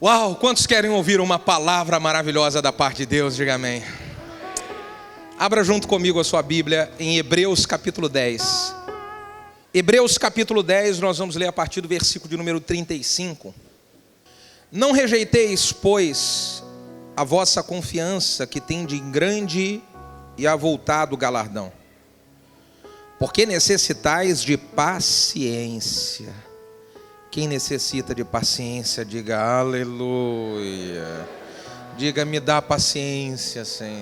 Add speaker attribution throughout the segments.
Speaker 1: Uau, quantos querem ouvir uma palavra maravilhosa da parte de Deus? Diga amém. Abra junto comigo a sua Bíblia em Hebreus capítulo 10. Hebreus capítulo 10, nós vamos ler a partir do versículo de número 35. Não rejeiteis, pois, a vossa confiança que tem de grande e avultado galardão, porque necessitais de paciência. Quem necessita de paciência, diga aleluia. Diga, me dá paciência, Senhor.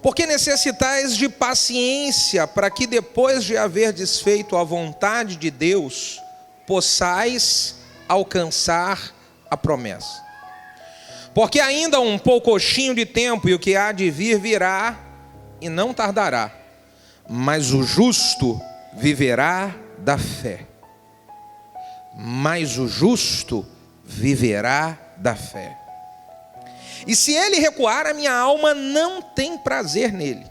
Speaker 1: Porque necessitais de paciência, para que depois de haver desfeito a vontade de Deus, possais alcançar a promessa. Porque ainda um poucochinho de tempo, e o que há de vir virá, e não tardará. Mas o justo viverá da fé. Mas o justo viverá da fé. E se ele recuar, a minha alma não tem prazer nele.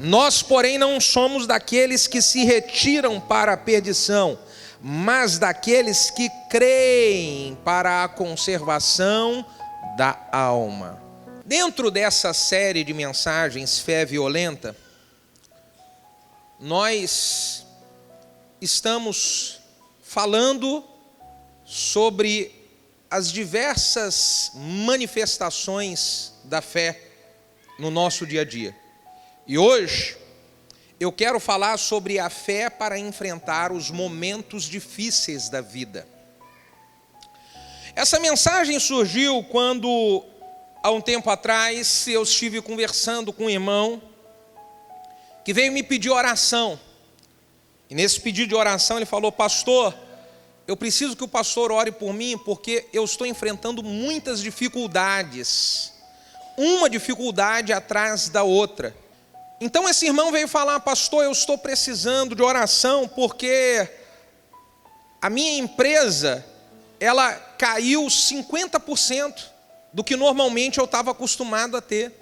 Speaker 1: Nós, porém, não somos daqueles que se retiram para a perdição, mas daqueles que creem para a conservação da alma. Dentro dessa série de mensagens Fé Violenta, nós estamos falando sobre as diversas manifestações da fé no nosso dia a dia. E hoje eu quero falar sobre a fé para enfrentar os momentos difíceis da vida. Essa mensagem surgiu quando, há um tempo atrás, eu estive conversando com um irmão que veio me pedir oração. E nesse pedido de oração ele falou: pastor, eu preciso que o pastor ore por mim, porque eu estou enfrentando muitas dificuldades. Uma dificuldade atrás da outra. Então esse irmão veio falar: pastor, eu estou precisando de oração, porque a minha empresa, ela caiu 50% do que normalmente eu estava acostumado a ter.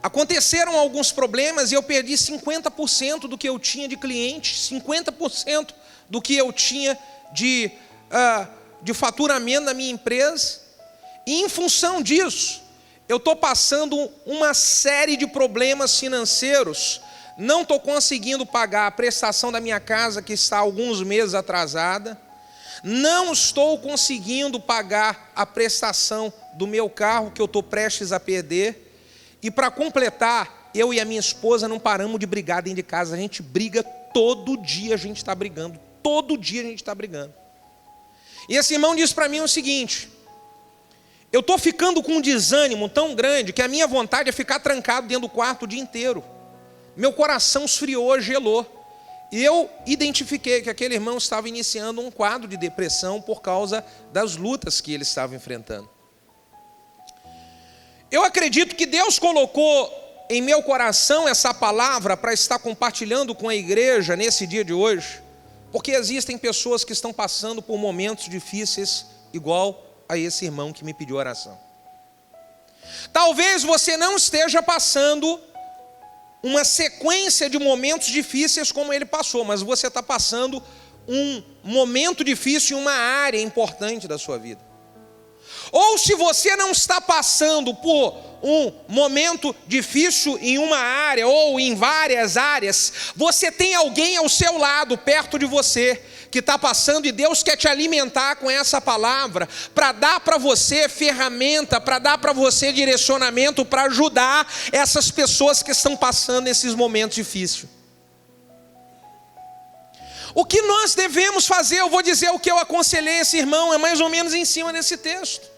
Speaker 1: Aconteceram alguns problemas e eu perdi 50% do que eu tinha de clientes, 50% do que eu tinha de faturamento na minha empresa. E em função disso, eu estou passando uma série de problemas financeiros. Não estou conseguindo pagar a prestação da minha casa, que está há alguns meses atrasada. Não estou conseguindo pagar a prestação do meu carro, que eu estou prestes a perder. E para completar, eu e a minha esposa não paramos de brigar dentro de casa. A gente briga todo dia, a gente está brigando. Todo dia a gente está brigando. E esse irmão disse para mim o seguinte: eu estou ficando com um desânimo tão grande que a minha vontade é ficar trancado dentro do quarto o dia inteiro. Meu coração esfriou, gelou. E eu identifiquei que aquele irmão estava iniciando um quadro de depressão por causa das lutas que ele estava enfrentando. Eu acredito que Deus colocou em meu coração essa palavra para estar compartilhando com a igreja nesse dia de hoje, porque existem pessoas que estão passando por momentos difíceis igual a esse irmão que me pediu oração. Talvez você não esteja passando uma sequência de momentos difíceis como ele passou, mas você está passando um momento difícil em uma área importante da sua vida. Ou se você não está passando por um momento difícil em uma área ou em várias áreas, você tem alguém ao seu lado, perto de você, que está passando, e Deus quer te alimentar com essa palavra, para dar para você ferramenta, para dar para você direcionamento, para ajudar essas pessoas que estão passando esses momentos difíceis. O que nós devemos fazer? Eu vou dizer o que eu aconselhei esse irmão, é mais ou menos em cima desse texto.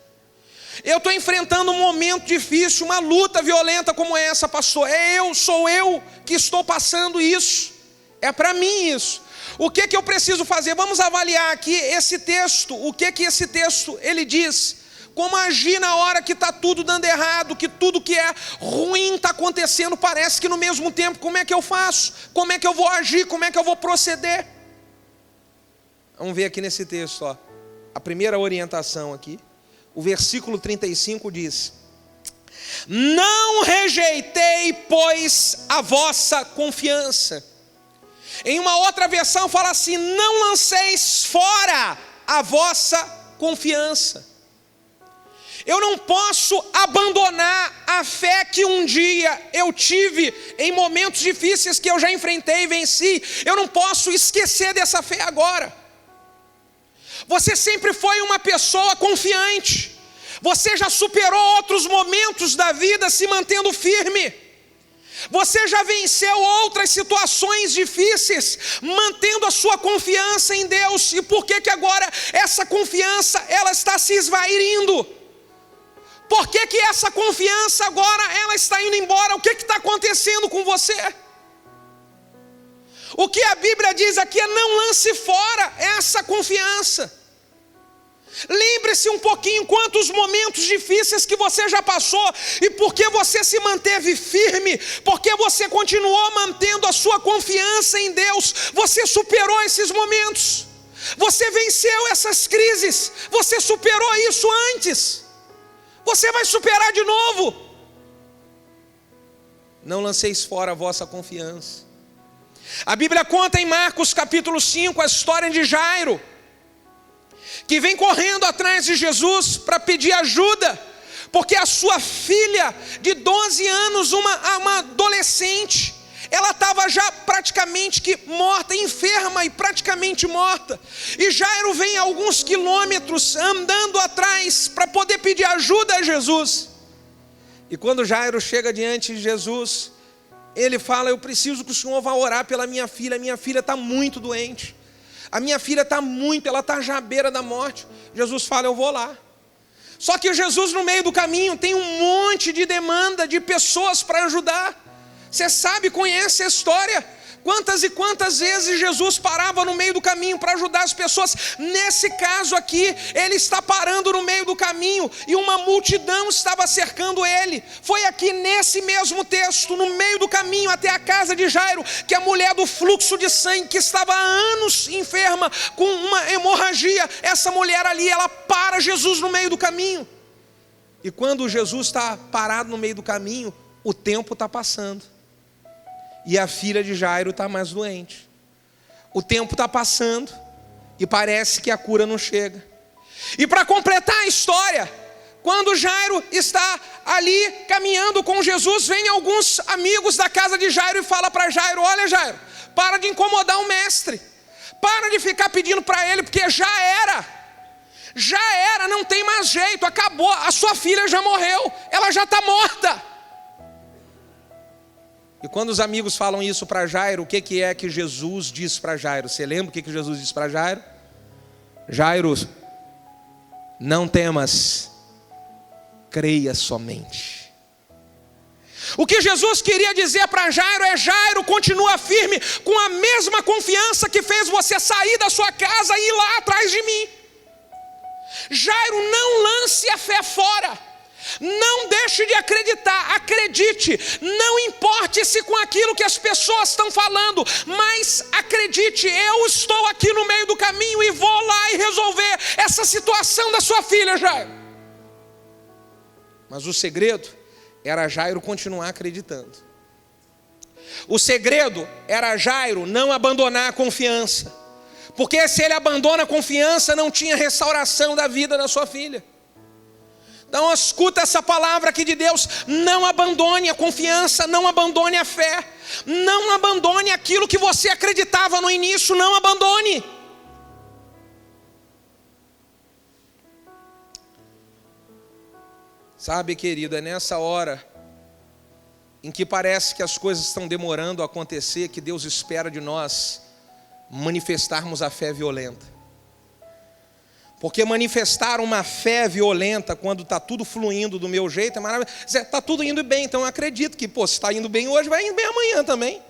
Speaker 1: Eu estou enfrentando um momento difícil, uma luta violenta como essa, pastor. Sou eu que estou passando isso. É para mim isso. O que eu preciso fazer? Vamos avaliar aqui esse texto. O que esse texto ele diz? Como agir na hora que está tudo dando errado, que tudo que é ruim está acontecendo, parece que no mesmo tempo. Como é que eu faço? Como é que eu vou agir? Como é que eu vou proceder? Vamos ver aqui nesse texto, ó. A primeira orientação aqui. O versículo 35 diz: não rejeitei, pois, a vossa confiança. Em uma outra versão fala assim: não lanceis fora a vossa confiança. Eu não posso abandonar a fé que um dia eu tive em momentos difíceis que eu já enfrentei e venci. Eu não posso esquecer dessa fé agora. Você sempre foi uma pessoa confiante. Você já superou outros momentos da vida se mantendo firme. Você já venceu outras situações difíceis, mantendo a sua confiança em Deus. E por que agora essa confiança ela está se esvaindo? Por que essa confiança agora ela está indo embora? O que está acontecendo com você? O que a Bíblia diz aqui é: não lance fora essa confiança. Lembre-se um pouquinho quantos momentos difíceis que você já passou, e porque você se manteve firme, porque você continuou mantendo a sua confiança em Deus, você superou esses momentos, você venceu essas crises, você superou isso antes, você vai superar de novo. Não lanceis fora a vossa confiança. A Bíblia conta em Marcos capítulo 5 a história de Jairo, que vem correndo atrás de Jesus para pedir ajuda, porque a sua filha de 12 anos, uma adolescente, ela estava já praticamente que morta, enferma e praticamente morta. E Jairo vem a alguns quilômetros andando atrás para poder pedir ajuda a Jesus. E quando Jairo chega diante de Jesus, ele fala: eu preciso que o Senhor vá orar pela minha filha está muito doente. A minha filha está ela está já à beira da morte. Jesus fala: eu vou lá. Só que Jesus, no meio do caminho, tem um monte de demanda de pessoas para ajudar. Você sabe, conhece a história. Quantas e quantas vezes Jesus parava no meio do caminho para ajudar as pessoas. Nesse caso aqui, ele está parando no meio do caminho e uma multidão estava cercando ele. Foi aqui nesse mesmo texto, no meio do caminho até a casa de Jairo, que a mulher do fluxo de sangue, que estava há anos enferma com uma hemorragia, essa mulher ali, ela para Jesus no meio do caminho. E quando Jesus está parado no meio do caminho, o tempo está passando. E a filha de Jairo está mais doente. O tempo está passando e parece que a cura não chega. E para completar a história, quando Jairo está ali caminhando com Jesus, vem alguns amigos da casa de Jairo e fala para Jairo: olha, Jairo, para de incomodar o mestre. Para de ficar pedindo para ele, porque já era, não tem mais jeito, acabou, a sua filha já morreu, ela já está morta. E quando os amigos falam isso para Jairo, o que é que Jesus diz para Jairo? Você lembra o que Jesus diz para Jairo? Jairo, não temas, creia somente. O que Jesus queria dizer para Jairo é: Jairo, continua firme, com a mesma confiança que fez você sair da sua casa e ir lá atrás de mim. Jairo, não lance a fé fora. Não deixe de acreditar, acredite, não importe-se com aquilo que as pessoas estão falando, mas acredite, eu estou aqui no meio do caminho e vou lá e resolver essa situação da sua filha, Jairo. Mas o segredo era Jairo continuar acreditando. O segredo era Jairo não abandonar a confiança, porque se ele abandona a confiança, não tinha restauração da vida da sua filha. Então escuta essa palavra aqui de Deus: não abandone a confiança, não abandone a fé, não abandone aquilo que você acreditava no início, não abandone. Sabe, querido, é nessa hora em que parece que as coisas estão demorando a acontecer, que Deus espera de nós manifestarmos a fé violenta. Porque manifestar uma fé violenta quando está tudo fluindo do meu jeito é maravilhoso. Está tudo indo bem, então eu acredito que se está indo bem hoje, vai indo bem amanhã também.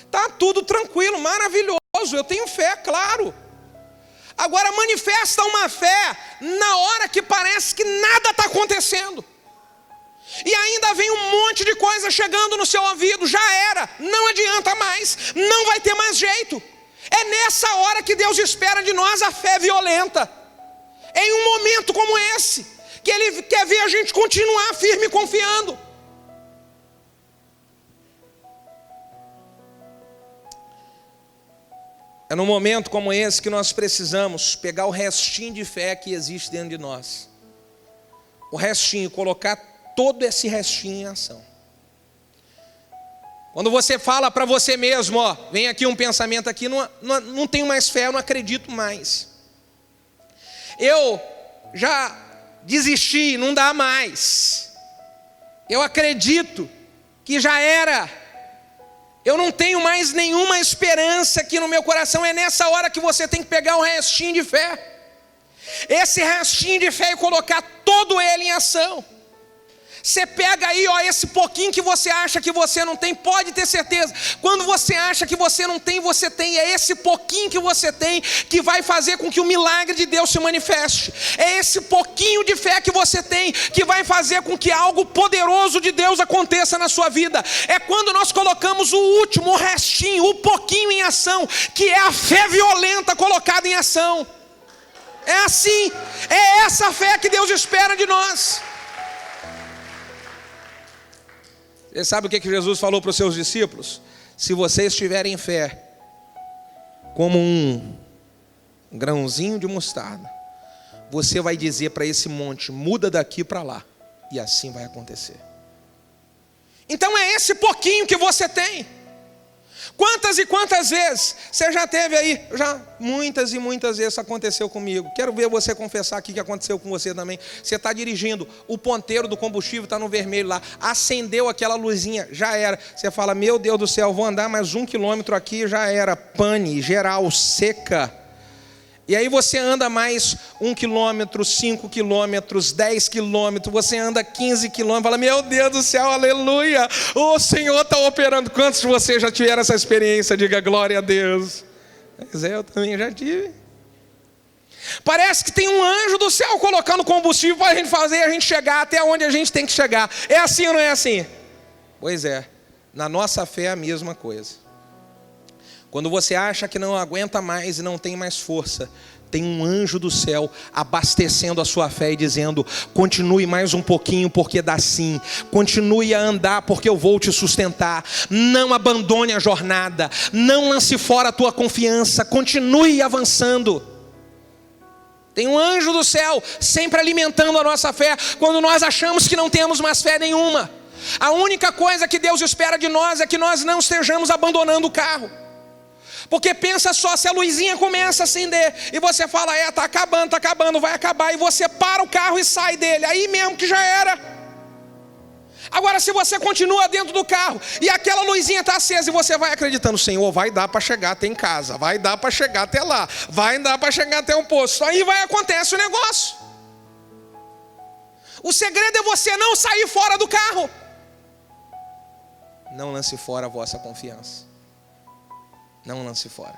Speaker 1: Está tudo tranquilo, maravilhoso, eu tenho fé, claro. Agora manifesta uma fé na hora que parece que nada está acontecendo. E ainda vem um monte de coisa chegando no seu ouvido: já era, não adianta mais, não vai ter mais jeito. É nessa hora que Deus espera de nós a fé violenta. É em um momento como esse que Ele quer ver a gente continuar firme confiando. É num momento como esse que nós precisamos pegar o restinho de fé que existe dentro de nós. O restinho, colocar todo esse restinho em ação. Quando você fala para você mesmo, ó, vem aqui um pensamento aqui, não tenho mais fé, eu não acredito mais. Eu já desisti, não dá mais. Eu acredito que já era. Eu não tenho mais nenhuma esperança aqui no meu coração. É nessa hora que você tem que pegar um restinho de fé. Esse restinho de fé e colocar todo ele em ação. Você pega aí, ó, esse pouquinho que você acha que você não tem, pode ter certeza. Quando você acha que você não tem, você tem. É esse pouquinho que você tem que vai fazer com que o milagre de Deus se manifeste. É esse pouquinho de fé que você tem que vai fazer com que algo poderoso de Deus aconteça na sua vida. É quando nós colocamos o último, o restinho, o pouquinho em ação, que é a fé violenta colocada em ação. É assim, é essa fé que Deus espera de nós. Você sabe o que Jesus falou para os seus discípulos? Se vocês tiverem fé como um grãozinho de mostarda, você vai dizer para esse monte, muda daqui para lá, e assim vai acontecer. Então é esse pouquinho que você tem. Quantas e quantas vezes você já teve aí? Já muitas e muitas vezes isso aconteceu comigo. Quero ver você confessar aqui que aconteceu com você também. Você está dirigindo, o ponteiro do combustível está no vermelho lá, acendeu aquela luzinha, já era. Você fala, meu Deus do céu, vou andar mais 1 quilômetro aqui, já era. Pane, geral, seca. E aí você anda mais 1 quilômetro, 5 quilômetros, 10 quilômetros, você anda 15 quilômetros, fala, meu Deus do céu, aleluia, o Senhor está operando. Quantos de vocês já tiveram essa experiência? Diga glória a Deus. Pois é, eu também já tive. Parece que tem um anjo do céu colocando combustível para a gente fazer a gente chegar até onde a gente tem que chegar. É assim ou não é assim? Pois é, na nossa fé é a mesma coisa. Quando você acha que não aguenta mais e não tem mais força, tem um anjo do céu abastecendo a sua fé e dizendo, continue mais um pouquinho porque dá sim, continue a andar porque eu vou te sustentar, não abandone a jornada, não lance fora a tua confiança, continue avançando. Tem um anjo do céu sempre alimentando a nossa fé quando nós achamos que não temos mais fé nenhuma. A única coisa que Deus espera de nós é que nós não estejamos abandonando o carro. Porque pensa só, se a luzinha começa a acender e você fala, tá acabando, vai acabar, e você para o carro e sai dele, aí mesmo que já era. Agora se você continua dentro do carro e aquela luzinha está acesa e você vai acreditando, Senhor, vai dar para chegar até em casa, vai dar para chegar até lá, vai dar para chegar até um posto, aí acontece o negócio. O segredo é você não sair fora do carro. Não lance fora a vossa confiança. Não lance fora.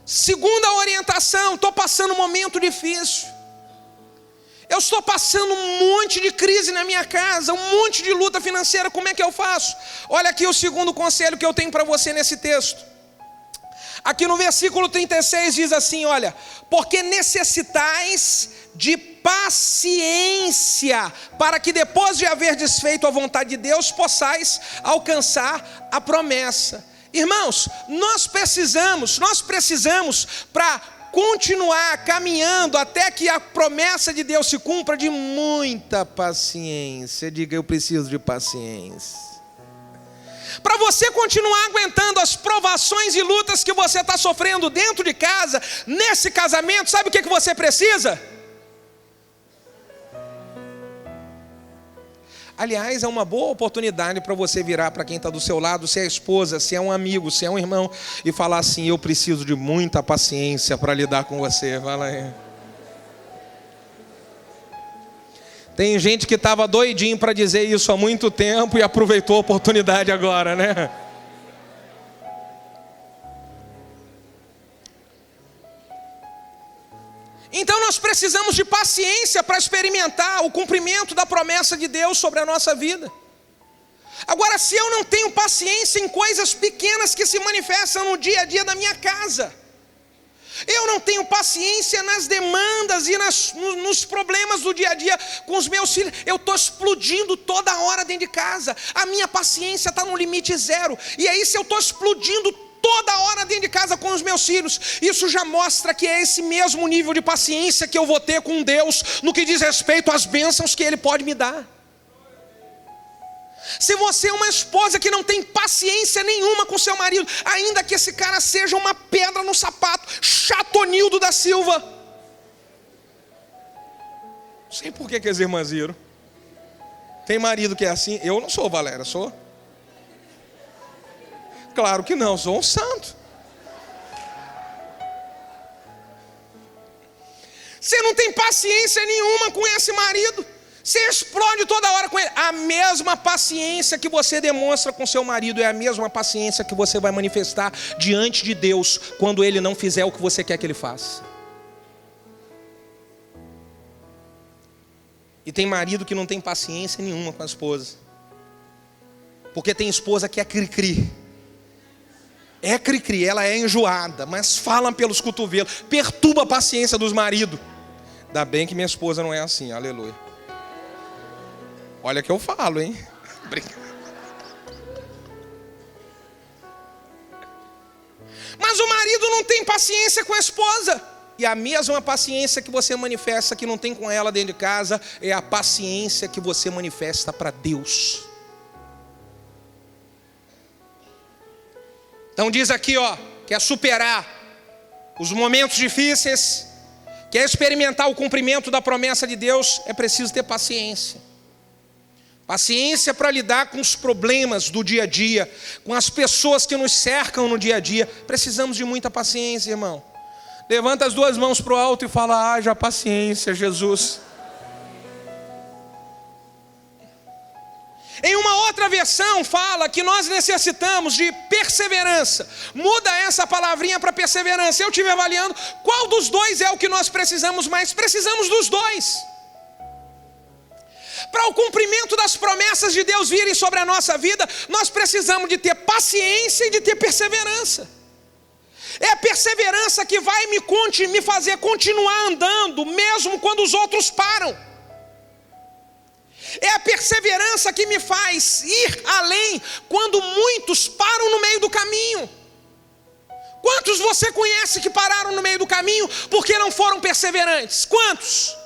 Speaker 1: Segunda orientação, estou passando um momento difícil. Eu estou passando um monte de crise na minha casa, um monte de luta financeira, como é que eu faço? Olha aqui o segundo conselho que eu tenho para você nesse texto. Aqui no versículo 36 diz assim, olha, porque necessitais de paciência, para que depois de haver desfeito a vontade de Deus, possais alcançar a promessa. Irmãos, nós precisamos para continuar caminhando até que a promessa de Deus se cumpra, de muita paciência. Diga, eu preciso de paciência. Para você continuar aguentando as provações e lutas que você está sofrendo dentro de casa, nesse casamento, sabe o que você precisa? Aliás, é uma boa oportunidade para você virar para quem está do seu lado, se é esposa, se é um amigo, se é um irmão, e falar assim, eu preciso de muita paciência para lidar com você. Fala aí. Tem gente que estava doidinho para dizer isso há muito tempo e aproveitou a oportunidade agora, né? Então nós precisamos de paciência para experimentar o cumprimento da promessa de Deus sobre a nossa vida. Agora, se eu não tenho paciência em coisas pequenas que se manifestam no dia a dia da minha casa, eu não tenho paciência nas demandas e nos problemas do dia a dia com os meus filhos, eu estou explodindo toda hora dentro de casa, a minha paciência está no limite zero, e aí se eu estou explodindo toda hora dentro de casa com os meus filhos. Isso já mostra que é esse mesmo nível de paciência que eu vou ter com Deus no que diz respeito às bênçãos que Ele pode me dar. Se você é uma esposa que não tem paciência nenhuma com seu marido, ainda que esse cara seja uma pedra no sapato, Chatonildo da Silva. Não sei por que as irmãs viram. Tem marido que é assim? Eu não sou, Valéria, sou? Claro que não, sou um santo. Você não tem paciência nenhuma com esse marido. Você explode toda hora com ele. A mesma paciência que você demonstra com seu marido é a mesma paciência que você vai manifestar diante de Deus quando ele não fizer o que você quer que ele faça. E tem marido que não tem paciência nenhuma com a esposa. Porque tem esposa que é cri-cri. É cri-cri, ela é enjoada, mas fala pelos cotovelos, perturba a paciência dos maridos. Ainda bem que minha esposa não é assim, aleluia. Olha que eu falo, hein? Mas o marido não tem paciência com a esposa. E a mesma paciência que você manifesta que não tem com ela dentro de casa é a paciência que você manifesta para Deus. Então diz aqui, quer superar os momentos difíceis, quer experimentar o cumprimento da promessa de Deus, é preciso ter paciência. Paciência para lidar com os problemas do dia a dia, com as pessoas que nos cercam no dia a dia. Precisamos de muita paciência, irmão. Levanta as duas mãos para o alto e fala: haja paciência, Jesus. Em uma outra versão fala que nós necessitamos de perseverança. Muda essa palavrinha para perseverança. Eu estive avaliando qual dos dois é o que nós precisamos mais. Precisamos dos dois. Para o cumprimento das promessas de Deus virem sobre a nossa vida, nós precisamos de ter paciência e de ter perseverança. É a perseverança que vai me fazer continuar andando, mesmo quando os outros param. É a perseverança que me faz ir além, quando muitos param no meio do caminho. Quantos você conhece que pararam no meio do caminho porque não foram perseverantes? Quantos?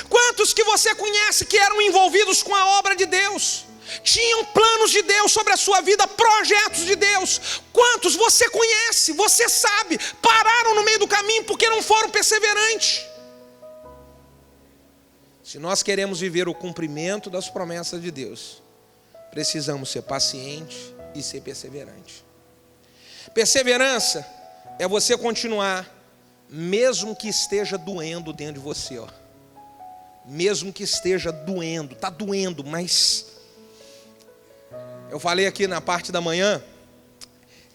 Speaker 1: Quantos que você conhece que eram envolvidos com a obra de Deus? Tinham planos de Deus sobre a sua vida, projetos de Deus. Quantos você conhece, você sabe, pararam no meio do caminho porque não foram perseverantes? Se nós queremos viver o cumprimento das promessas de Deus, precisamos ser pacientes e ser perseverantes. Perseverança é você continuar, mesmo que esteja doendo dentro de você, mesmo que esteja doendo, está doendo, mas eu falei aqui na parte da manhã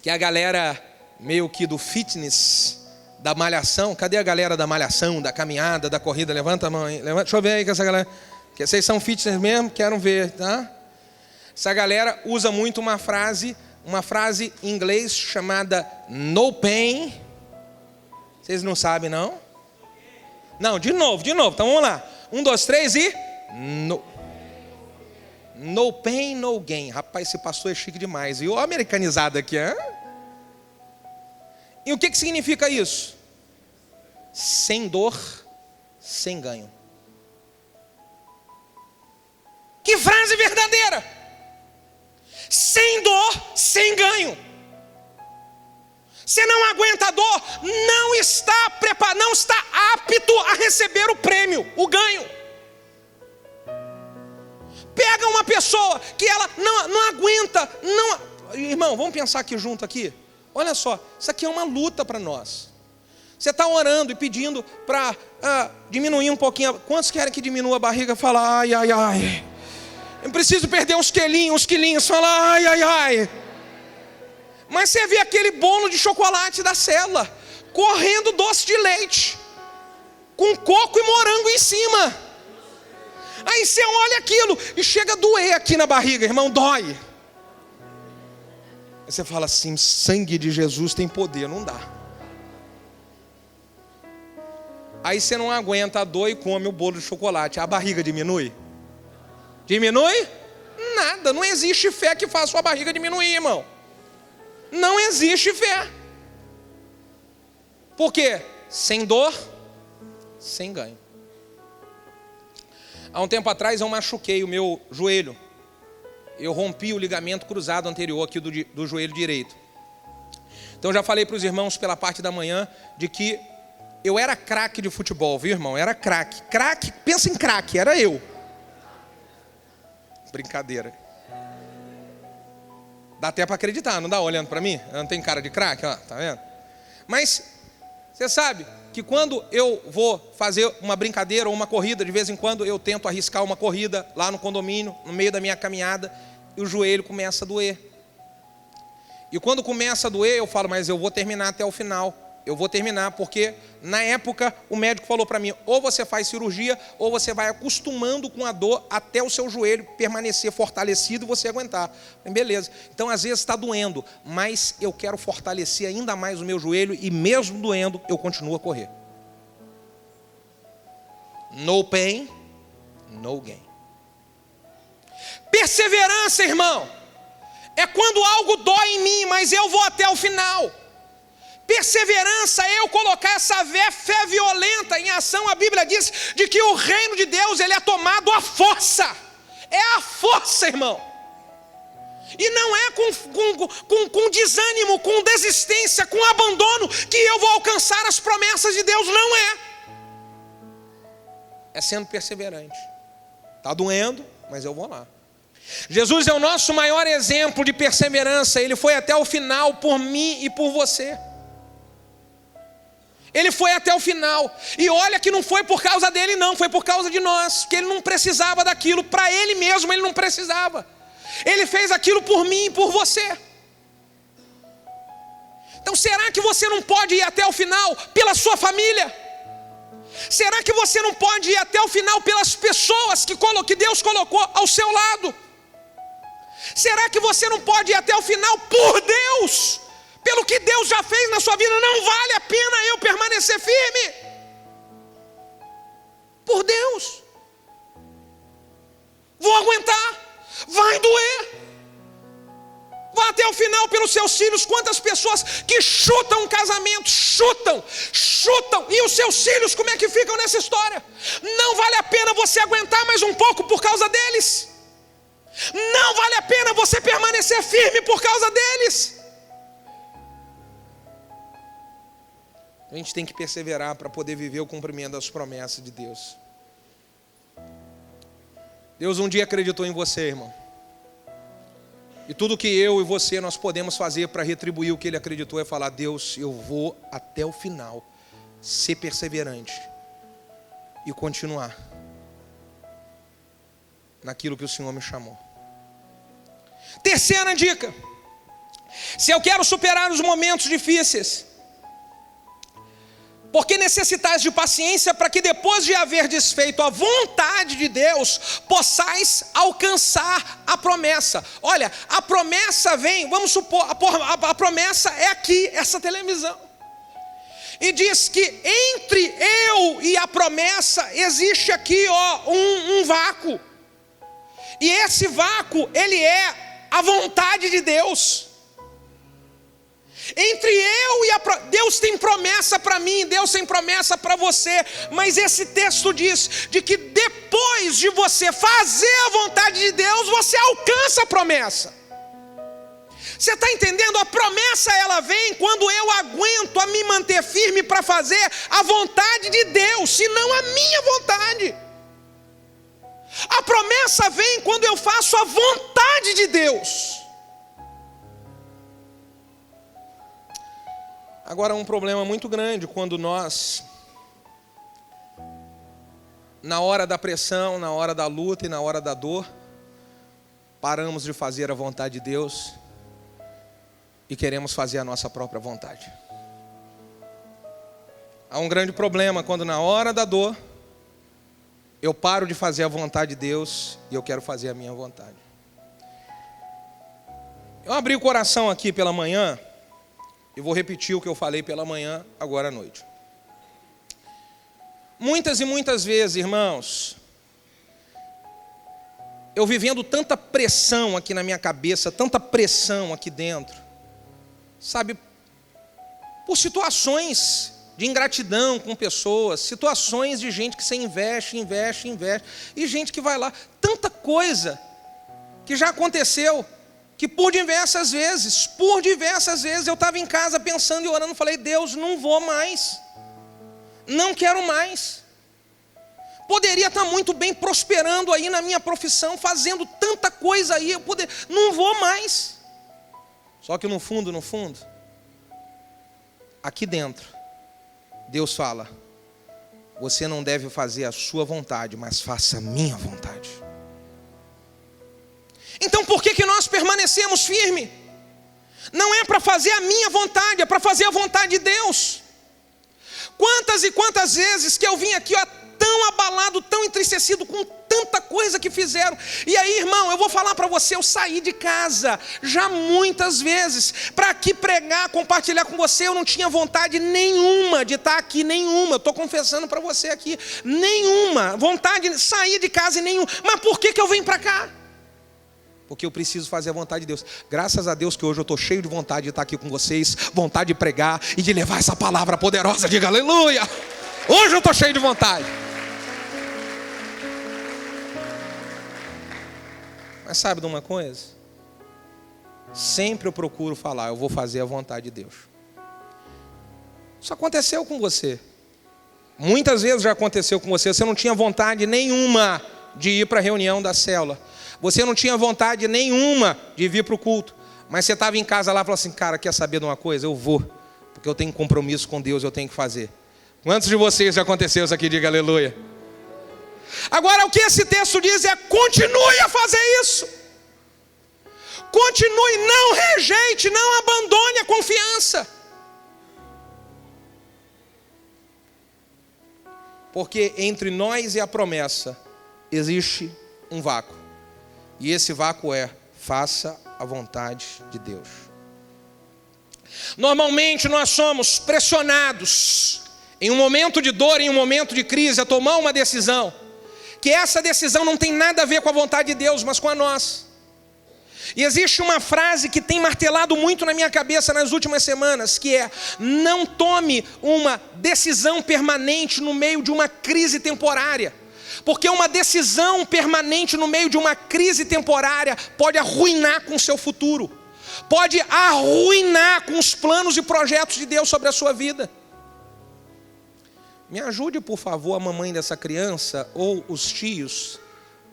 Speaker 1: que a galera meio que do fitness, da malhação, cadê a galera da malhação, da caminhada, da corrida? Levanta a mão aí, levanta, deixa eu ver aí com essa galera, que vocês são fitness mesmo, quero ver, tá? Essa galera usa muito uma frase em inglês chamada no pain. Vocês não sabem, não? Não, de novo, então vamos lá. 1, 2, 3 e... No pain, no gain. Rapaz, esse pastor é chique demais. E o americanizado aqui, hein? E o que significa isso? Sem dor, sem ganho. Que frase verdadeira! Sem dor, sem ganho. Você não aguenta a dor, não está preparado, não está apto a receber o prêmio, o ganho. Pega uma pessoa que ela não aguenta, irmão, vamos pensar aqui junto aqui. Olha só, isso aqui é uma luta para nós. Você está orando e pedindo para diminuir um pouquinho. Quantos querem que diminua a barriga? Fala, ai, ai, ai. Eu preciso perder uns quilinhos. Fala, ai, ai, ai. Mas você vê aquele bolo de chocolate da célula, correndo doce de leite, com coco e morango em cima. Aí você olha aquilo e chega a doer aqui na barriga, irmão, dói. Aí você fala assim, sangue de Jesus tem poder, não dá. Aí você não aguenta a dor e come o bolo de chocolate, a barriga diminui? Diminui? Nada, não existe fé que faça sua barriga diminuir, irmão. não existe fé. Por quê? Sem dor, sem ganho. Há um tempo atrás eu machuquei o meu joelho. Eu rompi o ligamento cruzado anterior aqui do joelho direito. Então eu já falei para os irmãos pela parte da manhã de que eu era craque de futebol, viu, irmão? Era craque. Craque, pensa em craque, era eu. Brincadeira. Dá até para acreditar, não dá olhando para mim? Eu não tenho cara de craque, ó, tá vendo? Mas você sabe que quando eu vou fazer uma brincadeira ou uma corrida, de vez em quando eu tento arriscar uma corrida lá no condomínio, no meio da minha caminhada, e o joelho começa a doer. E quando começa a doer, eu falo, mas eu vou terminar até o final. Eu vou terminar, porque na época o médico falou para mim, ou você faz cirurgia, ou você vai acostumando com a dor até o seu joelho permanecer fortalecido e você aguentar. Beleza. Então às vezes está doendo, mas eu quero fortalecer ainda mais o meu joelho e mesmo doendo, eu continuo a correr. No pain, no gain. Perseverança, irmão, é quando algo dói em mim, mas eu vou até o final. Perseverança é eu colocar essa fé violenta em ação. A Bíblia diz de que o reino de Deus ele é tomado à força. É a força, irmão. E não é com desânimo, com desistência, com abandono que eu vou alcançar as promessas de Deus. Não é. É sendo perseverante. Está doendo, mas eu vou lá. Jesus é o nosso maior exemplo de perseverança. Ele foi até o final por mim e por você. Ele foi até o final. E olha que não foi por causa dele não, foi por causa de nós. Que ele não precisava daquilo, para ele mesmo ele não precisava. Ele fez aquilo por mim e por você. Então será que você não pode ir até o final pela sua família? Será que você não pode ir até o final pelas pessoas que Deus colocou ao seu lado? Será que você não pode ir até o final por Deus? Pelo que Deus já fez na sua vida, não vale a pena eu permanecer firme? Por Deus. Vou aguentar. Vai doer. Vá até o final pelos seus filhos. Quantas pessoas que chutam um casamento, chutam. E os seus filhos, como é que ficam nessa história? Não vale a pena você aguentar mais um pouco por causa deles. Não vale a pena você permanecer firme por causa deles. A gente tem que perseverar para poder viver o cumprimento das promessas de Deus. Deus um dia acreditou em você, irmão. E tudo que eu e você nós podemos fazer para retribuir o que Ele acreditou é falar: Deus, eu vou até o final, ser perseverante e continuar naquilo que o Senhor me chamou. Terceira dica: se eu quero superar os momentos difíceis, porque necessitais de paciência para que depois de haver desfeito a vontade de Deus, possais alcançar a promessa. Olha, a promessa vem, vamos supor, a promessa é aqui, essa televisão. E diz que entre eu e a promessa existe aqui um vácuo. E esse vácuo, ele é a vontade de Deus. Entre eu e Deus tem promessa para mim, Deus tem promessa para você. Mas esse texto diz de que depois de você fazer a vontade de Deus, você alcança a promessa. Você está entendendo? A promessa ela vem quando eu aguento a me manter firme para fazer a vontade de Deus, e não a minha vontade. A promessa vem quando eu faço a vontade de Deus. Agora, um problema muito grande quando nós, na hora da pressão, na hora da luta e na hora da dor, paramos de fazer a vontade de Deus e queremos fazer a nossa própria vontade. Há um grande problema quando na hora da dor, eu paro de fazer a vontade de Deus e eu quero fazer a minha vontade. Eu abri o coração aqui pela manhã. E vou repetir o que eu falei pela manhã, agora à noite. Muitas e muitas vezes, irmãos, eu vivendo tanta pressão aqui na minha cabeça, tanta pressão aqui dentro, sabe, por situações de ingratidão com pessoas, situações de gente que você investe, e gente que vai lá, tanta coisa que já aconteceu, que por diversas vezes, eu estava em casa pensando e orando, falei, Deus, não vou mais, não quero mais. Poderia estar muito bem prosperando aí na minha profissão, fazendo tanta coisa aí, não vou mais. Só que no fundo, aqui dentro, Deus fala, você não deve fazer a sua vontade, mas faça a minha vontade. Então por que nós permanecemos firmes? Não é para fazer a minha vontade, é para fazer a vontade de Deus. Quantas e quantas vezes que eu vim aqui, ó, tão abalado, tão entristecido com tanta coisa que fizeram. E aí, irmão, eu vou falar para você, eu saí de casa já muitas vezes para aqui pregar, compartilhar com você. Eu não tinha vontade nenhuma de estar aqui, nenhuma. Eu estou confessando para você aqui, nenhuma vontade de sair de casa e nenhuma. Mas por que eu vim para cá? Porque eu preciso fazer a vontade de Deus. Graças a Deus que hoje eu estou cheio de vontade de estar aqui com vocês, vontade de pregar e de levar essa palavra poderosa. Diga aleluia. Hoje eu estou cheio de vontade. Mas sabe de uma coisa? Sempre eu procuro falar, eu vou fazer a vontade de Deus. Isso aconteceu com você. Muitas vezes já aconteceu com você. Você não tinha vontade nenhuma de ir para a reunião da célula. Você não tinha vontade nenhuma de vir para o culto. Mas você estava em casa lá e falou assim, cara, quer saber de uma coisa? Eu vou. Porque eu tenho compromisso com Deus, eu tenho que fazer. Quantos de vocês já aconteceu isso aqui? Diga aleluia. Agora o que esse texto diz é, continue a fazer isso. Continue, não rejeite, não abandone a confiança. Porque entre nós e a promessa existe um vácuo. E esse vácuo é, faça a vontade de Deus. Normalmente nós somos pressionados em um momento de dor, em um momento de crise, a tomar uma decisão, que essa decisão não tem nada a ver com a vontade de Deus, mas com a nossa. E existe uma frase que tem martelado muito na minha cabeça nas últimas semanas, que é, não tome uma decisão permanente no meio de uma crise temporária. Porque uma decisão permanente no meio de uma crise temporária pode arruinar com o seu futuro. Pode arruinar com os planos e projetos de Deus sobre a sua vida. Me ajude, por favor, a mamãe dessa criança ou os tios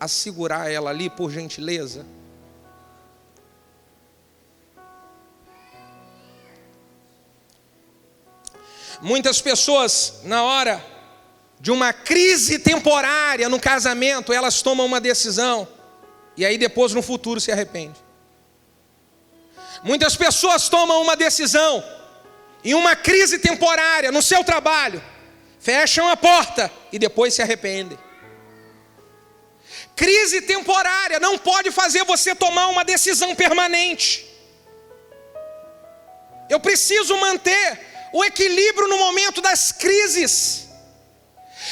Speaker 1: a segurar ela ali, por gentileza. Muitas pessoas, na hora de uma crise temporária no casamento, elas tomam uma decisão e aí depois no futuro se arrependem. Muitas pessoas tomam uma decisão em uma crise temporária no seu trabalho, fecham a porta e depois se arrependem. Crise temporária não pode fazer você tomar uma decisão permanente. Eu preciso manter o equilíbrio no momento das crises.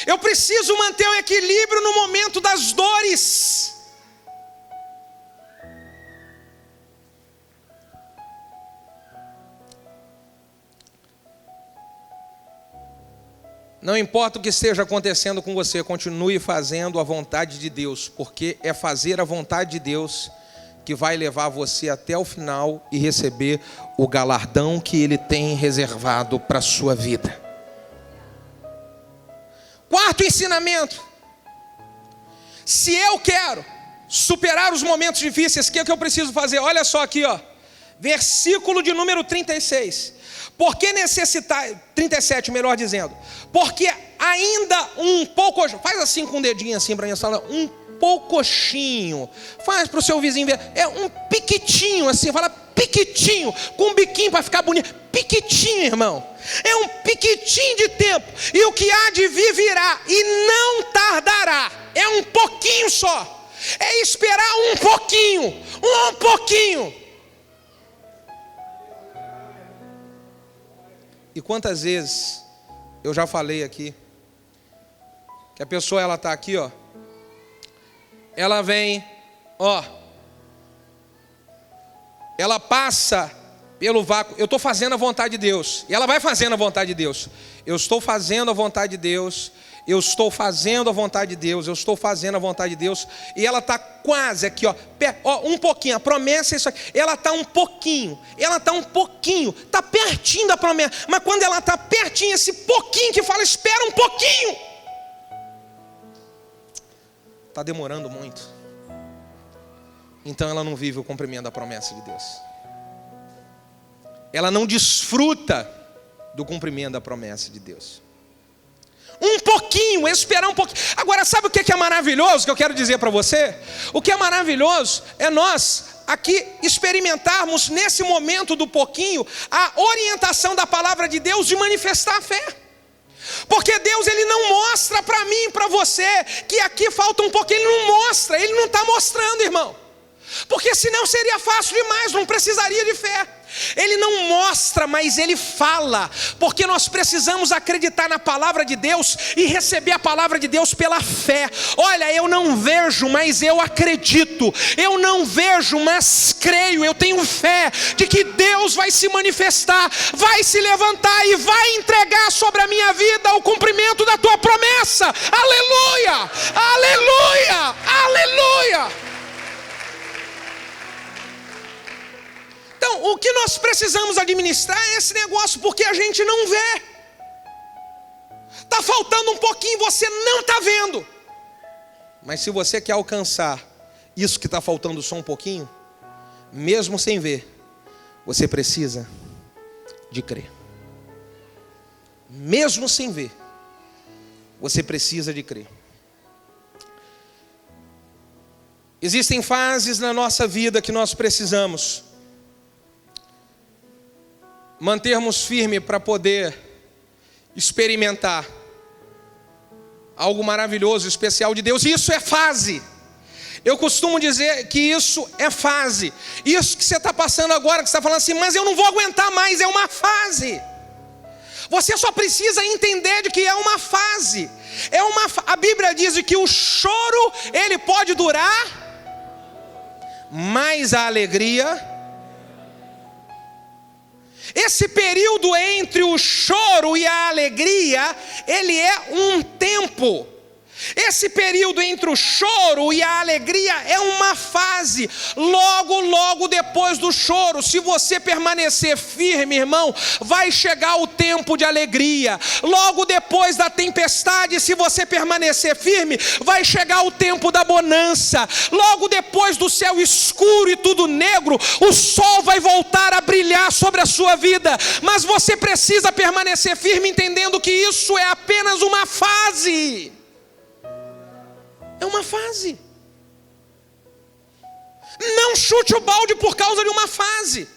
Speaker 1: Eu preciso manter o equilíbrio no momento das dores. Não importa o que esteja acontecendo com você, continue fazendo a vontade de Deus, porque é fazer a vontade de Deus que vai levar você até o final e receber o galardão que Ele tem reservado para a sua vida. Quarto ensinamento. Se eu quero superar os momentos difíceis, o que é que eu preciso fazer? Olha só aqui, ó. Versículo de número 36. Porque necessitar, 37, melhor dizendo. Porque ainda um pouco, faz assim com o dedinho assim para mim, um poucochinho. Faz para o seu vizinho ver. É um piquitinho assim, fala piquitinho, com um biquinho para ficar bonito. Piquitinho, irmão. É um piquitinho de tempo. E o que há de vir virá e não tardará. É um pouquinho só. É esperar um pouquinho. Um pouquinho. E quantas vezes eu já falei aqui que a pessoa, ela está aqui, ó. Ela vem, ó. Ela passa pelo vácuo, eu estou fazendo a vontade de Deus. E ela vai fazendo a vontade de Deus. Eu estou fazendo a vontade de Deus. Eu estou fazendo a vontade de Deus. Eu estou fazendo a vontade de Deus. E ela está quase aqui, ó, um pouquinho. A promessa é isso aqui. Ela está um pouquinho. Ela está um pouquinho. Está pertinho da promessa. Mas quando ela está pertinho, esse pouquinho que fala, espera um pouquinho. Está demorando muito. Então ela não vive o cumprimento da promessa de Deus. Ela não desfruta do cumprimento da promessa de Deus. Um pouquinho, esperar um pouquinho. Agora, sabe o que é maravilhoso que eu quero dizer para você? O que é maravilhoso é nós aqui experimentarmos nesse momento do pouquinho a orientação da palavra de Deus de manifestar a fé. Porque Deus, Ele não mostra para mim e para você que aqui falta um pouquinho. Ele não mostra, Ele não está mostrando, irmão. Porque senão seria fácil demais, não precisaria de fé. Ele não mostra, mas Ele fala, porque nós precisamos acreditar na palavra de Deus e receber a palavra de Deus pela fé. Olha, eu não vejo, mas eu acredito. Eu não vejo, mas creio. Eu tenho fé de que Deus vai se manifestar, vai se levantar e vai entregar sobre a minha vida o cumprimento da tua promessa. Aleluia! Aleluia! Aleluia! Então, o que nós precisamos administrar é esse negócio, porque a gente não vê. Está faltando um pouquinho, você não está vendo. Mas se você quer alcançar isso que está faltando só um pouquinho, mesmo sem ver, você precisa de crer. Mesmo sem ver, você precisa de crer. Existem fases na nossa vida que nós precisamos mantermos firme para poder experimentar algo maravilhoso, especial de Deus. E isso é fase. Eu costumo dizer que isso é fase. Isso que você está passando agora, que você está falando assim, mas eu não vou aguentar mais, é uma fase. Você só precisa entender de que é uma fase. A Bíblia diz que o choro, ele pode durar, mas a alegria... Esse período entre o choro e a alegria, ele é um tempo. Esse período entre o choro e a alegria é uma fase. Logo depois do choro, se você permanecer firme, irmão, vai chegar o tempo de alegria. Logo depois da tempestade, se você permanecer firme, vai chegar o tempo da bonança. Logo depois do céu escuro e tudo negro, o sol vai voltar a brilhar sobre a sua vida. Mas você precisa permanecer firme, entendendo que isso é apenas uma fase. É uma fase. Não chute o balde por causa de uma fase.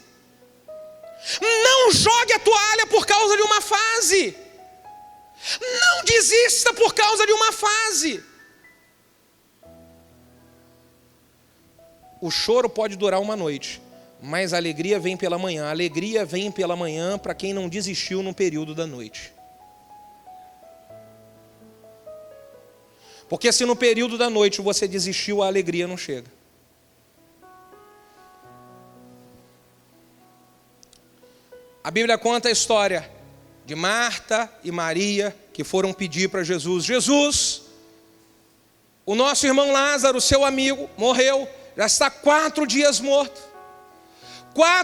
Speaker 1: Não jogue a toalha por causa de uma fase. Não desista por causa de uma fase. O choro pode durar uma noite, mas a alegria vem pela manhã. A alegria vem pela manhã para quem não desistiu no período da noite. Porque se no período da noite você desistiu, a alegria não chega. A Bíblia conta a história de Marta e Maria, que foram pedir para Jesus: Jesus, o nosso irmão Lázaro, seu amigo, morreu, já está 4 dias morto.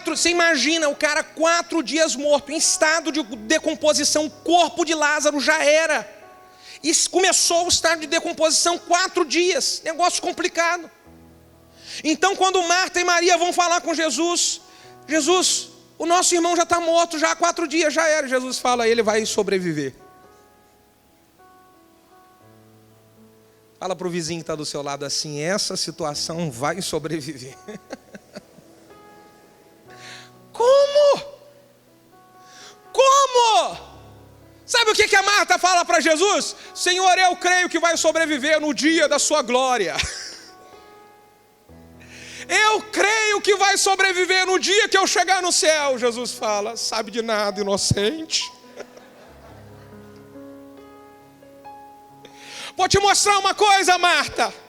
Speaker 1: Você imagina o cara 4 dias morto, em estado de decomposição, o corpo de Lázaro já era. E começou o estado de decomposição 4 dias, negócio complicado. Então quando Marta e Maria vão falar com Jesus: Jesus, o nosso irmão já está morto, já há 4 dias, já era. Jesus fala: ele vai sobreviver. Fala para o vizinho que está do seu lado assim: essa situação vai sobreviver. Como? Sabe o que a Marta fala para Jesus? Senhor, eu creio que vai sobreviver no dia da sua glória. Eu creio que vai sobreviver no dia que eu chegar no céu. Jesus fala: sabe de nada, inocente. Vou te mostrar uma coisa,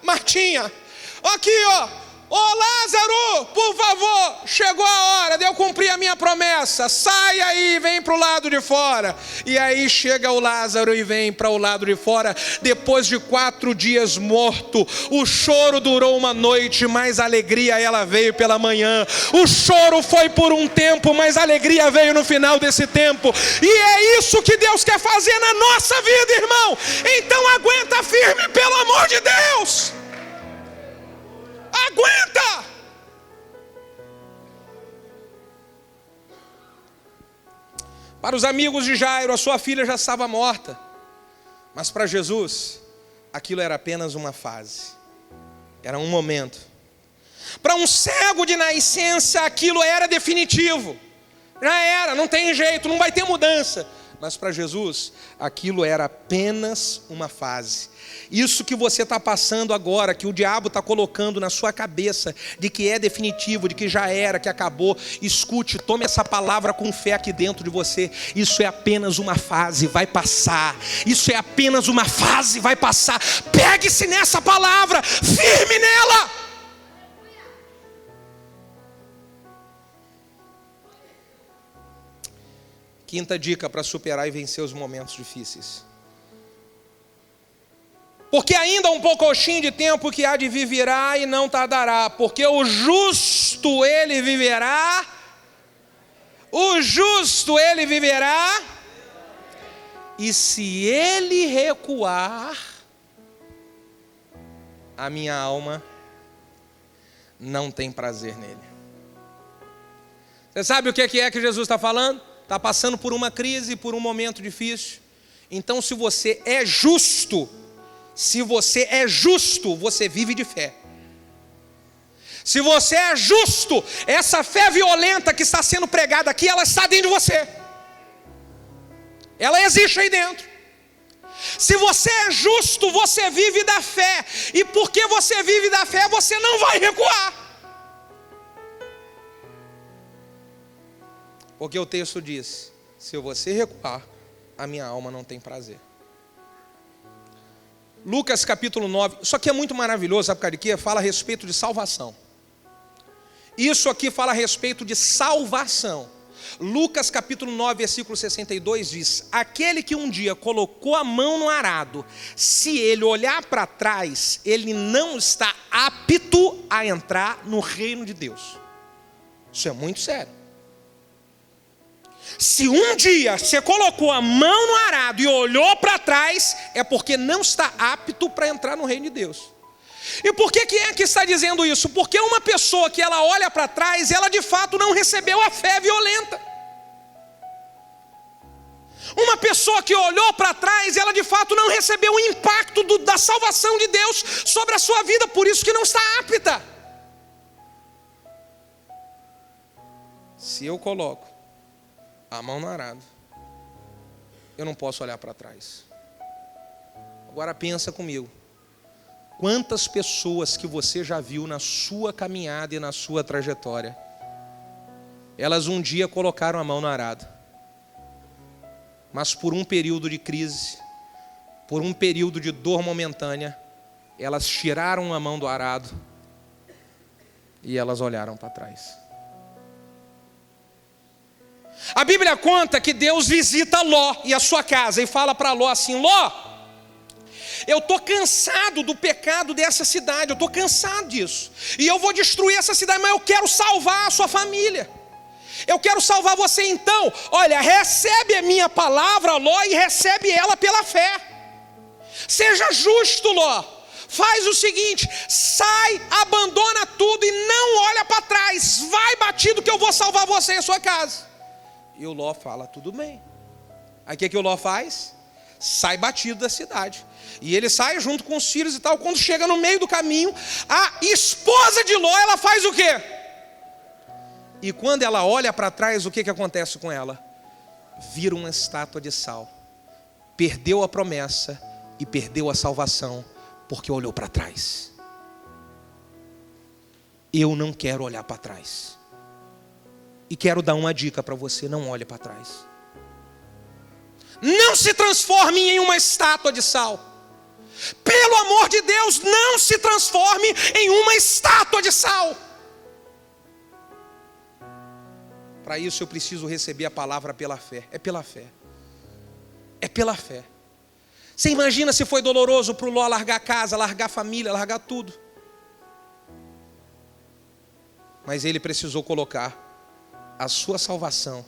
Speaker 1: Martinha. Aqui, ó. Ô Lázaro, por favor, chegou a hora de eu cumprir a minha promessa. Sai aí, vem para o lado de fora. E aí chega o Lázaro e vem para o lado de fora. Depois de 4 dias morto, o choro durou uma noite, mas a alegria ela veio pela manhã. O choro foi por um tempo, mas a alegria veio no final desse tempo. E é isso que Deus quer fazer na nossa vida, irmão. Então aguenta firme, pelo amor de Deus. Aguenta! Para os amigos de Jairo, a sua filha já estava morta. Mas para Jesus, aquilo era apenas uma fase. Era um momento. Para um cego de nascença, aquilo era definitivo. Já era, não tem jeito, não vai ter mudança. Mas para Jesus, aquilo era apenas uma fase. Isso que você está passando agora, que o diabo está colocando na sua cabeça, de que é definitivo, de que já era, que acabou, escute, tome essa palavra com fé aqui dentro de você. Isso é apenas uma fase, vai passar. Isso é apenas uma fase, vai passar. Pegue-se nessa palavra, firme nela. Quinta dica para superar e vencer os momentos difíceis. Porque ainda um pouquinho de tempo que há de vir virá e não tardará. Porque o justo ele viverá. O justo ele viverá. E se ele recuar, a minha alma não tem prazer nele. Você sabe o que é que Jesus está falando? Está passando por uma crise, por um momento difícil. Então se você é justo, você vive de fé. Se você é justo, essa fé violenta que está sendo pregada aqui, ela está dentro de você. Ela existe aí dentro. Se você é justo, você vive da fé. E porque você vive da fé, você não vai recuar. Porque o texto diz: se você recuar, a minha alma não tem prazer. Lucas capítulo 9, isso aqui é muito maravilhoso, sabe por quê? Fala a respeito de salvação. Isso aqui fala a respeito de salvação. Lucas capítulo 9, versículo 62 diz: aquele que um dia colocou a mão no arado, se ele olhar para trás, ele não está apto a entrar no reino de Deus. Isso é muito sério. Se um dia você colocou a mão no arado e olhou para trás, é porque não está apto para entrar no reino de Deus. E por que é que está dizendo isso? Porque uma pessoa que ela olha para trás, ela de fato não recebeu a fé violenta. Uma pessoa que olhou para trás, ela de fato não recebeu o impacto da salvação de Deus sobre a sua vida, por isso que não está apta. Se eu coloco a mão no arado, eu não posso olhar para trás. Agora pensa comigo. Quantas pessoas que você já viu na sua caminhada e na sua trajetória, elas um dia colocaram a mão no arado, mas por um período de crise, por um período de dor momentânea, elas tiraram a mão do arado e elas olharam para trás. A Bíblia conta que Deus visita Ló e a sua casa e fala para Ló assim: Ló, eu estou cansado do pecado dessa cidade, eu estou cansado disso. E eu vou destruir essa cidade, mas eu quero salvar a sua família. Eu quero salvar você, então, olha, recebe a minha palavra, Ló, e recebe ela pela fé. Seja justo, Ló. Faz o seguinte, sai, abandona tudo e não olha para trás. Vai batido que eu vou salvar você e a sua casa. E o Ló fala: tudo bem. Aí o que o Ló faz? Sai batido da cidade. E ele sai junto com os filhos e tal. Quando chega no meio do caminho, a esposa de Ló, ela faz o quê? E quando ela olha para trás, o que acontece com ela? Vira uma estátua de sal. Perdeu a promessa e perdeu a salvação, porque olhou para trás. Eu não quero olhar para trás. E quero dar uma dica para você: não olhe para trás. Não se transforme em uma estátua de sal. Pelo amor amor de Deus não se transforme em uma estátua de sal. Para isso eu preciso receber a palavra pela fé. É pela fé. É pela fé. Você imagina se foi doloroso para o Ló largar a casa, largar a família, largar tudo. Mas ele precisou colocar a sua salvação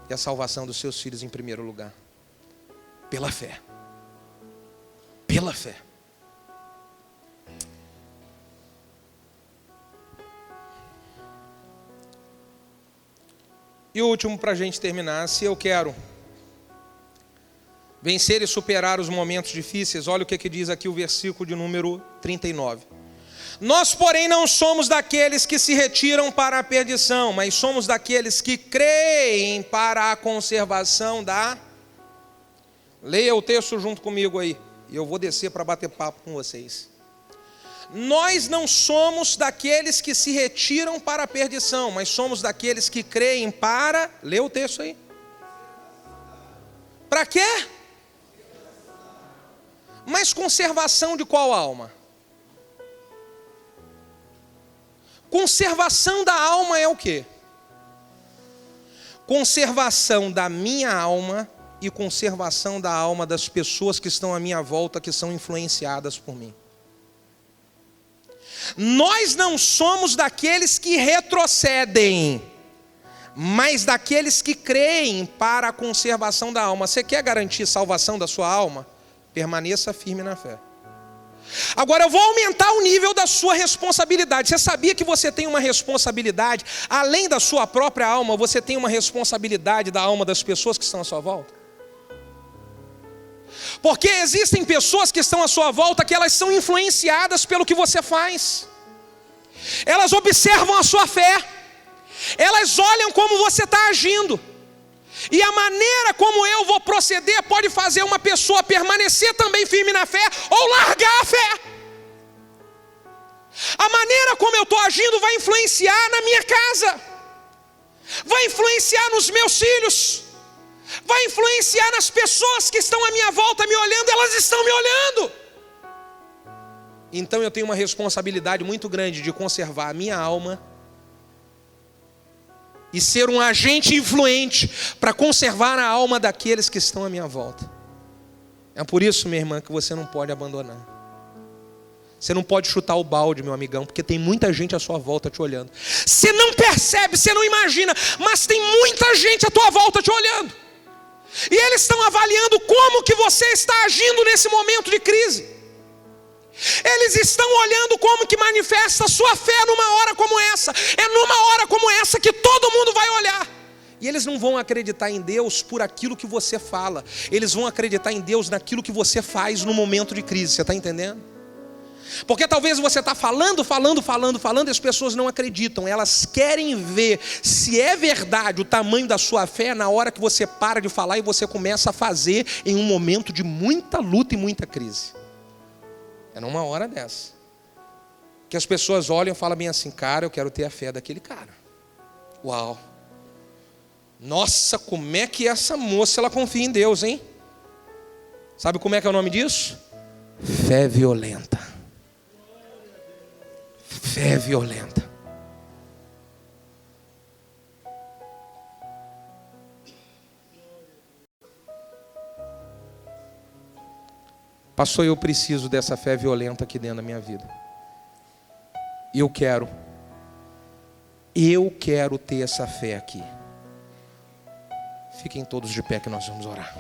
Speaker 1: e a salvação dos seus filhos em primeiro lugar. Pela fé. Pela fé. E o último, para a gente terminar: se eu quero vencer e superar os momentos difíceis, olha o que diz aqui o versículo de número 39. Nós, porém, não somos daqueles que se retiram para a perdição, mas somos daqueles que creem para a conservação da... Leia o texto junto comigo aí, e eu vou descer para bater papo com vocês. Nós não somos daqueles que se retiram para a perdição, mas somos daqueles que creem para... Lê o texto aí. Para quê? Mas conservação de qual alma? Conservação da alma é o quê? Conservação da minha alma e conservação da alma das pessoas que estão à minha volta, que são influenciadas por mim. Nós não somos daqueles que retrocedem, mas daqueles que creem para a conservação da alma. Você quer garantir salvação da sua alma? Permaneça firme na fé. Agora eu vou aumentar o nível da sua responsabilidade. Você sabia que você tem uma responsabilidade? Além da sua própria alma, você tem uma responsabilidade da alma das pessoas que estão à sua volta? Porque existem pessoas que estão à sua volta que elas são influenciadas pelo que você faz. Elas observam a sua fé. Elas olham como você está agindo. E a maneira como eu vou proceder pode fazer uma pessoa permanecer também firme na fé ou largar a fé. A maneira como eu estou agindo vai influenciar na minha casa, vai influenciar nos meus filhos, vai influenciar nas pessoas que estão à minha volta me olhando. Elas estão me olhando. Então eu tenho uma responsabilidade muito grande de conservar a minha alma e ser um agente influente para conservar a alma daqueles que estão à minha volta. É por isso, minha irmã, que você não pode abandonar. Você não pode chutar o balde, meu amigão, porque tem muita gente à sua volta te olhando. Você não percebe, você não imagina, mas tem muita gente à tua volta te olhando. E eles estão avaliando como que você está agindo nesse momento de crise. Eles estão olhando como que manifesta a sua fé numa hora como essa. É numa hora como essa que todo mundo vai olhar. E eles não vão acreditar em Deus por aquilo que você fala. Eles vão acreditar em Deus naquilo que você faz no momento de crise. Você está entendendo? Porque talvez você está falando e as pessoas não acreditam. Elas querem ver se é verdade o tamanho da sua fé na hora que você para de falar e você começa a fazer em um momento de muita luta e muita crise. É numa hora dessa que as pessoas olham e falam bem assim: cara, eu quero ter a fé daquele cara. Uau! Nossa, como é que essa moça ela confia em Deus, hein? Sabe como é que é o nome disso? Fé violenta. Fé violenta. Pastor, eu preciso dessa fé violenta aqui dentro da minha vida. Eu quero ter essa fé aqui. Fiquem todos de pé que nós vamos orar.